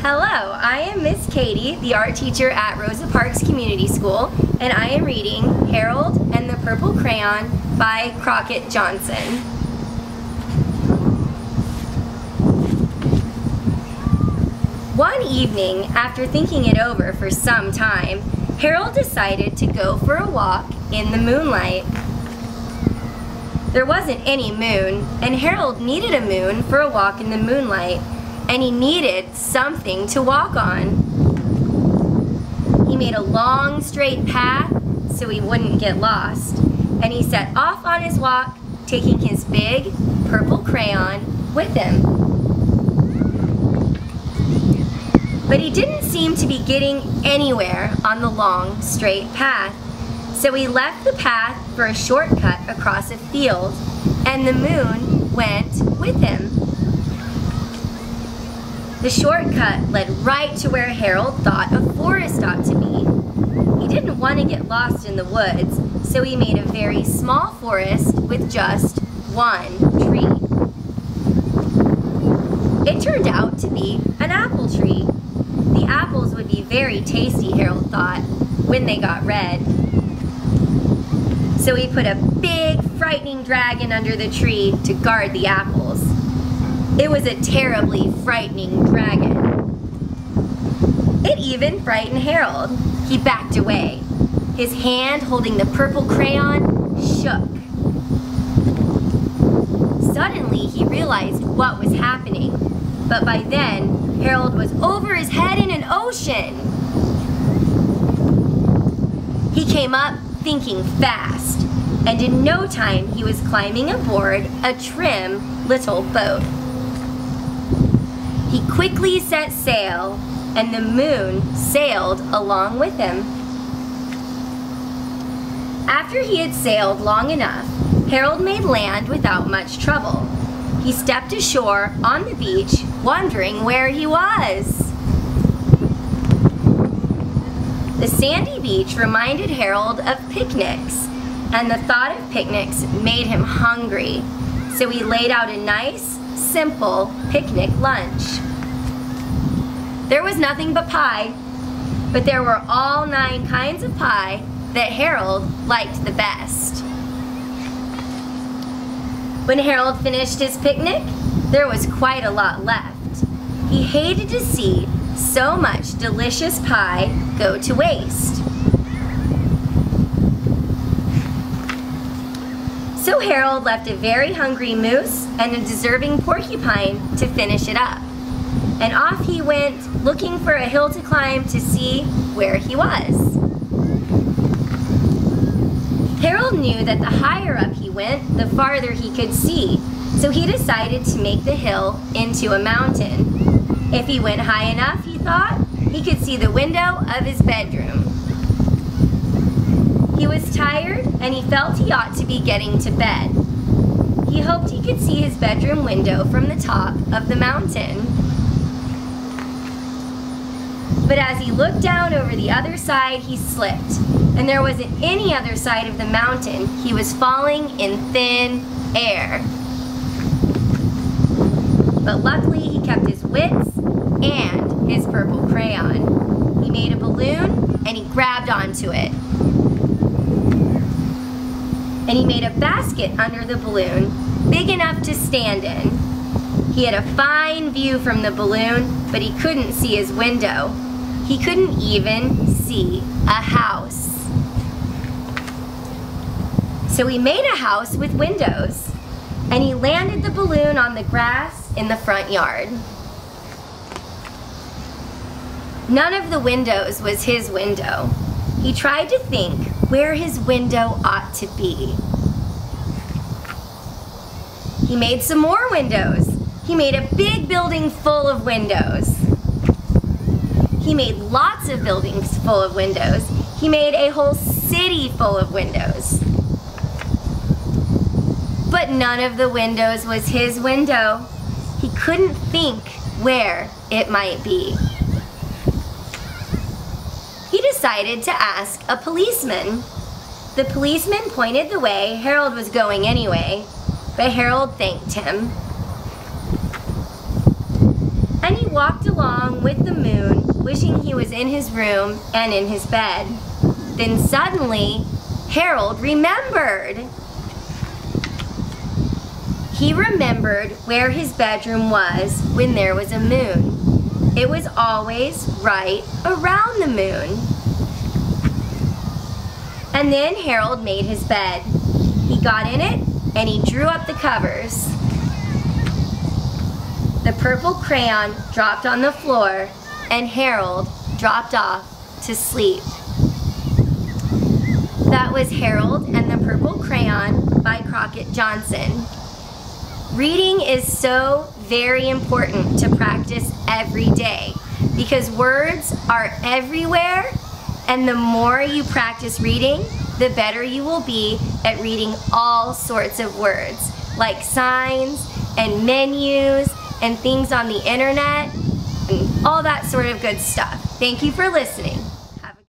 Hello, I am Miss Katie, the art teacher at Rosa Parks Community School, and I am reading Harold and the Purple Crayon by Crockett Johnson. One evening, after thinking it over for some time, Harold decided to go for a walk in the moonlight. There wasn't any moon, and Harold needed a moon for a walk in the moonlight, and he needed something to walk on. He made a long, straight path so he wouldn't get lost, and he set off on his walk, taking his big purple crayon with him. But he didn't seem to be getting anywhere on the long, straight path, so he left the path for a shortcut across a field, and the moon went with him. The shortcut led right to where Harold thought a forest ought to be. He didn't want to get lost in the woods, so he made a very small forest with just one tree. It turned out to be an apple tree. The apples would be very tasty, Harold thought, when they got red. So he put a big, frightening dragon under the tree to guard the apples. It was a terribly frightening dragon. It even frightened Harold. He backed away. His hand holding the purple crayon shook. Suddenly he realized what was happening, but by then Harold was over his head in an ocean. He came up thinking fast, and in no time he was climbing aboard a trim little boat. He quickly set sail, and the moon sailed along with him. After he had sailed long enough, Harold made land without much trouble. He stepped ashore on the beach, wondering where he was. The sandy beach reminded Harold of picnics, and the thought of picnics made him hungry, so he laid out a nice, simple picnic lunch. There was nothing but pie, but there were all 9 kinds of pie that Harold liked the best. When Harold finished his picnic, there was quite a lot left. He hated to see so much delicious pie go to waste. So Harold left a very hungry moose and a deserving porcupine to finish it up. And off he went, looking for a hill to climb to see where he was. Harold knew that the higher up he went, the farther he could see, so he decided to make the hill into a mountain. If he went high enough, he thought, he could see the window of his bedroom. He was tired, and he felt he ought to be getting to bed. He hoped he could see his bedroom window from the top of the mountain. But as he looked down over the other side, he slipped, and there wasn't any other side of the mountain. He was falling in thin air. But luckily, he kept his wits and his purple crayon. He made a balloon, and he grabbed onto it. And he made a basket under the balloon, big enough to stand in. He had a fine view from the balloon, but he couldn't see his window. He couldn't even see a house. So he made a house with windows, and he landed the balloon on the grass in the front yard. None of the windows was his window. He tried to think where his window ought to be. He made some more windows. He made a big building full of windows. He made lots of buildings full of windows. He made a whole city full of windows. But none of the windows was his window. He couldn't think where it might be. He decided to ask a policeman. The policeman pointed the way Harold was going anyway, but Harold thanked him. and he walked along with the moon, wishing he was in his room and in his bed. Then suddenly, Harold remembered. He remembered where his bedroom was when there was a moon. It was always right around the moon. And then Harold made his bed. He got in it and he drew up the covers. The purple crayon dropped on the floor and Harold dropped off to sleep. That was Harold and the Purple Crayon by Crockett Johnson. Reading is so very important to practice every day because words are everywhere, and the more you practice reading, the better you will be at reading all sorts of words, like signs and menus and things on the internet and all that sort of good stuff. Thank you for listening.